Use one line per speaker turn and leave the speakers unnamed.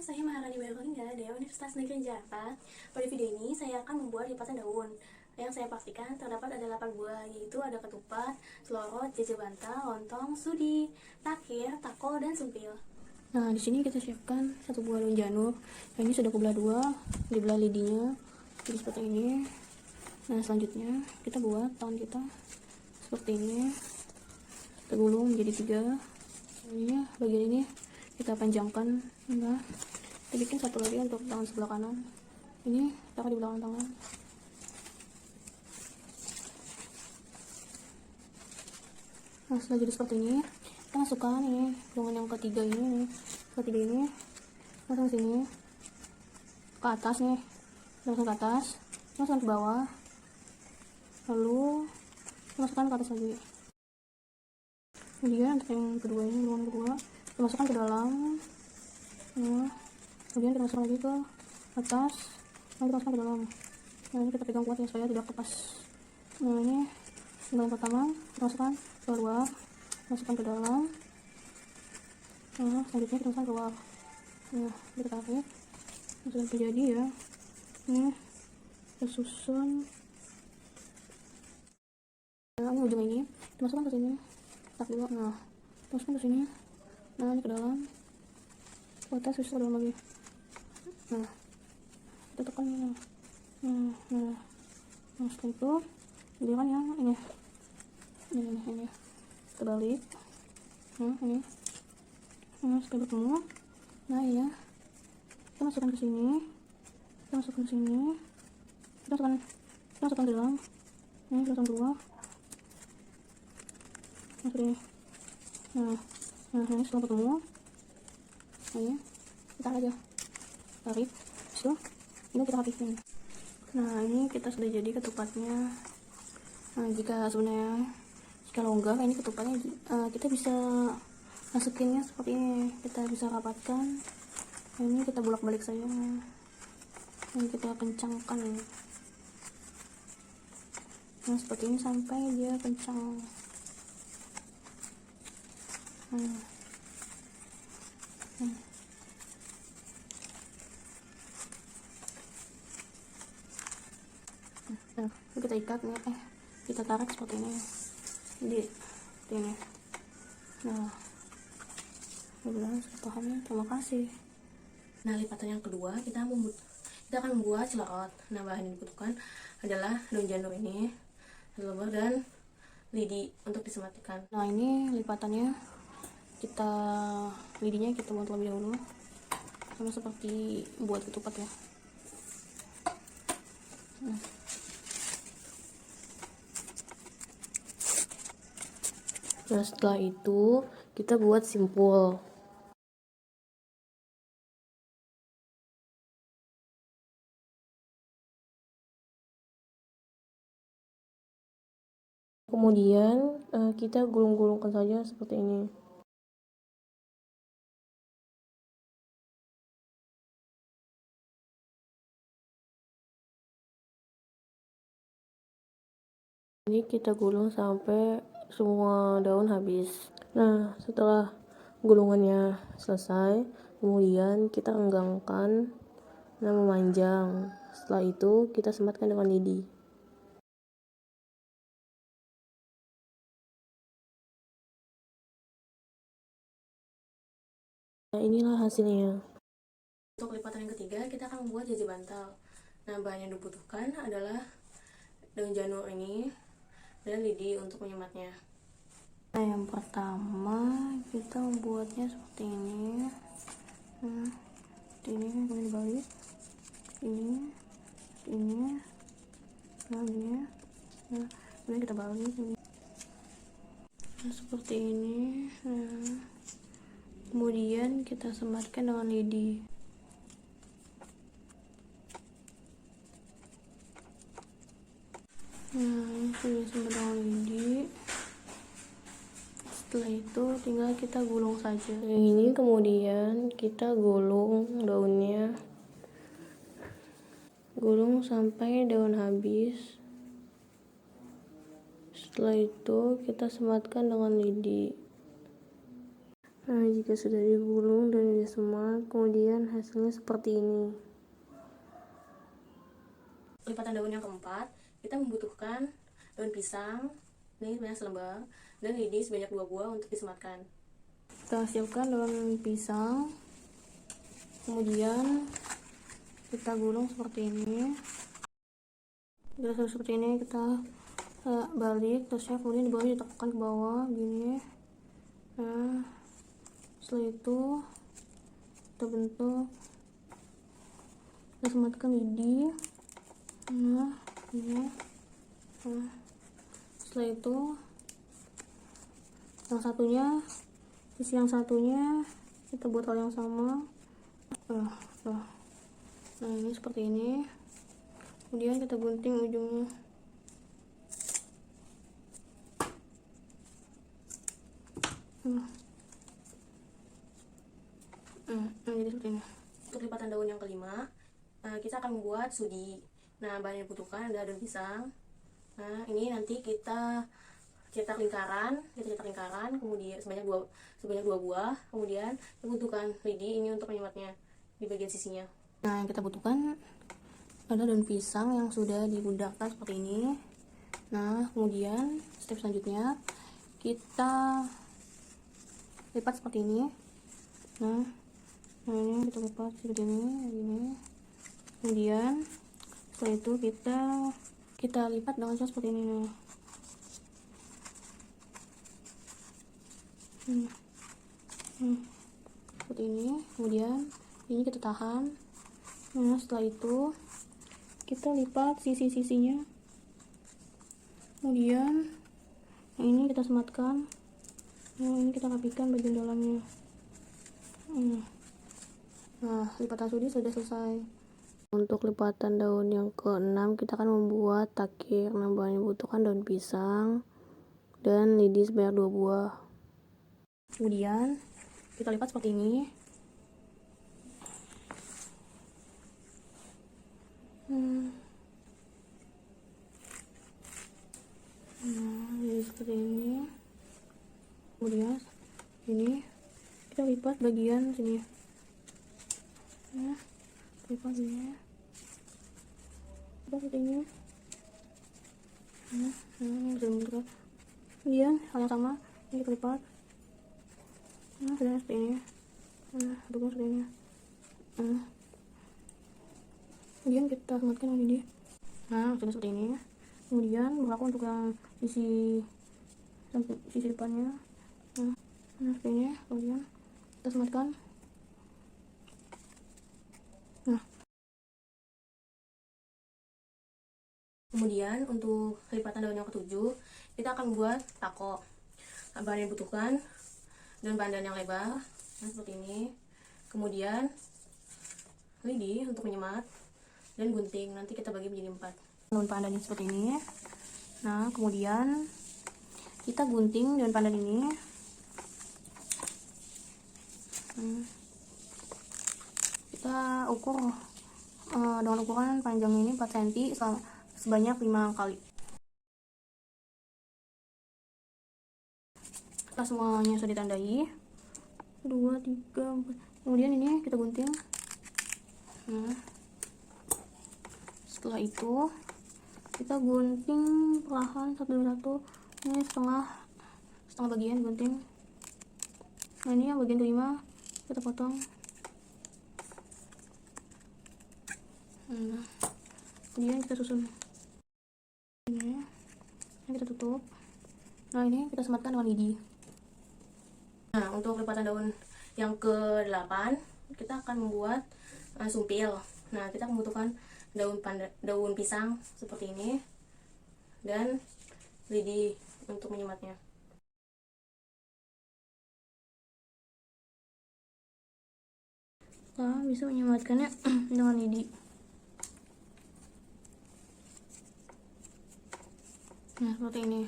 saya Maharani Bayolinga dari Universitas Negeri Jakarta. Pada video ini saya akan membuat lipasan daun. Yang saya pastikan terdapat ada 8 buah, yaitu ada ketupat, selorot, jejebanta, lontong, sudi, takir, tako, dan sumpil. Nah, di sini kita siapkan satu buah daun janur. Nah, ini sudah kubelah dua, dibelah lidinya, jadi seperti ini. Nah, selanjutnya kita buat tangan kita seperti ini. Kita gulung menjadi 3. Ini bagian ini kita panjangkan. Nah, kita bikin satu lagi untuk tangan sebelah kanan. Ini taruh di belakang tangan. Nah, setelah jadi seperti ini, kita masukkan ini gulungan yang ketiga ini, masukkan sini ke atas nih, masukkan ke atas, masukkan ke bawah, lalu masukkan ke atas lagi. Kemudian untuk yang kedua ini, gulungan kedua, kita masukkan ke dalam. Nah, kemudian kita masukkan lagi ke atas, lalu kita masukkan ke dalam. Nah, ini kita pegang kuat ya supaya tidak lepas. Nah, ini gulungan pertama kita masukkan keluar, masukkan ke dalam. Nah, selanjutnya kita masukkan keluar. Nah, kita tarik, sudah terjadi ya. Ini kita susun. Nah, ini ujung ini kita masukkan ke sini, tak dulu. Nah, masukkan ke sini. Nah, ini ke dalam, ke atas, susun ke dalam lagi. Nah, kita tekan ini. Nah, setelah itu giliran yang ini kita balik. Nah, ini setelah bertemu, nah ya, kita masukkan ke sini, kita masukkan ke dalam. Ini kita masukkan keluar. Nah, ini setelah bertemu, nah ya, kita aja tarik, so ini kita habisin. Nah, ini kita sudah jadi ketupatnya. Nah, jika longgar ini ketupatnya, kita bisa masukinnya seperti ini, kita bisa rapatkan. Nah, ini kita bolak-balik saja. Ini kita kencangkan. Nah, seperti ini sampai dia kencang. Nah, kita ikat nih, kita tarik seperti ini. Jadi seperti ini. Nah, mudah-mudahan sudah paham ya. Terima kasih. Nah, lipatan yang kedua kita akan membuat celorot. Nah, bahan yang dibutuhkan adalah daun janur ini, telur, dan lidi untuk disematikan. Nah, ini lipatannya, lidinya kita buat terlebih dahulu, sama seperti buat ketupat ya. Nah, setelah itu kita buat simpul. Kemudian kita gulung-gulungkan saja seperti ini. Ini kita gulung sampai semua daun habis. Nah, setelah gulungannya selesai, kemudian kita enggangkan dan memanjang. Setelah itu kita sematkan dengan lidi. Nah, inilah hasilnya. Untuk lipatan yang ketiga, kita akan membuat jejebanta. Nah, bahan yang dibutuhkan adalah daun janur ini dan lidi untuk menyematnya. Nah, yang pertama kita membuatnya seperti ini. Nah, seperti ini, kemudian dibalik. Ini. Nah, ini. Nah, kemudian kita balik. Nah, seperti ini. Nah, kemudian kita sematkan dengan lidi. Nah, ini sudah disempat dengan lidi. Setelah itu tinggal kita gulung saja. Nah, ini kemudian kita gulung daunnya, gulung sampai daun habis. Setelah itu kita sematkan dengan lidi. Nah, jika sudah digulung dan disemat, kemudian hasilnya seperti ini. Lipatan daun yang keempat, kita membutuhkan daun pisang, ini sebanyak selembar, dan lidi sebanyak 2 buah untuk disematkan. Kita siapkan daun pisang, kemudian kita gulung seperti ini. Jika sudah seperti ini, kita balik terusnya, kemudian di bawah ditekan ke bawah gini. Nah, setelah itu kita bentuk, kita sematkan lidi. Nah, ini. Nah, setelah itu sisi yang satunya kita buat hal yang sama. Nah, ini seperti ini. Kemudian kita gunting ujungnya. Jadi seperti ini. Untuk lipatan daun yang kelima, kita akan membuat sudi. Nah, bahan yang dibutuhkan adalah daun pisang. Nah, ini nanti kita cetak lingkaran, kemudian sebanyak dua buah. Kemudian kita butuhkan lidi ini untuk menyematnya di bagian sisinya. Nah, yang kita butuhkan adalah daun pisang yang sudah dibudakkan seperti ini. Nah, kemudian step selanjutnya kita lipat seperti ini. Nah, ini kita lipat seperti ini. Kemudian setelah itu kita lipat dengan cara seperti ini. Seperti ini. Kemudian ini kita tahan. Nah, setelah itu kita lipat sisi-sisinya. Kemudian ini kita sematkan. Nah, ini kita rapikan bagian dalamnya. Nah, lipatan sudi sudah selesai. Untuk lipatan daun yang ke-6, kita akan membuat takir. Nah, bahan yang dibutuhkan daun pisang dan lidi sebanyak 2 buah. Kemudian kita lipat seperti ini. Nah, jadi seperti ini. Kemudian ini kita lipat bagian sini. Nah, lipat sini. Lipat seperti ini. Nah, kemudian hal yang sama ini kita lipat. Nah, sudah seperti ini. Nah, bentuknya seperti ini. Nah, kemudian kita sematkan ini. Nah, sudah seperti ini. Kemudian berlaku untuk yang sisi depannya. Nah, seperti ini. Kemudian kita sematkan. Nah, kemudian untuk lipatan daun yang ke-7, kita akan buat tako. Bahan yang dibutuhkan daun pandan yang lebar, nah seperti ini. Kemudian lidi untuk menyemat dan gunting. Nanti kita bagi menjadi 4. Daun pandan ini seperti ini. Nah, kemudian kita gunting daun pandan ini. Kita ukur dengan ukuran panjang ini 4 cm sebanyak 5 kali. Setelah semuanya sudah ditandai 2, 3, 4, kemudian ini kita gunting. Nah, setelah itu kita gunting perlahan satu demi satu. Ini setengah bagian gunting. Nah, ini yang bagian kelima kita potong. Nah, kemudian kita susun ini kita tutup. Nah, ini kita sematkan dengan lidi. Nah, untuk lipatan daun yang ke-8, kita akan membuat sumpil. Nah, kita membutuhkan daun pisang seperti ini dan lidi untuk menyematnya. Kita bisa menyematkannya dengan lidi. Nah, seperti ini.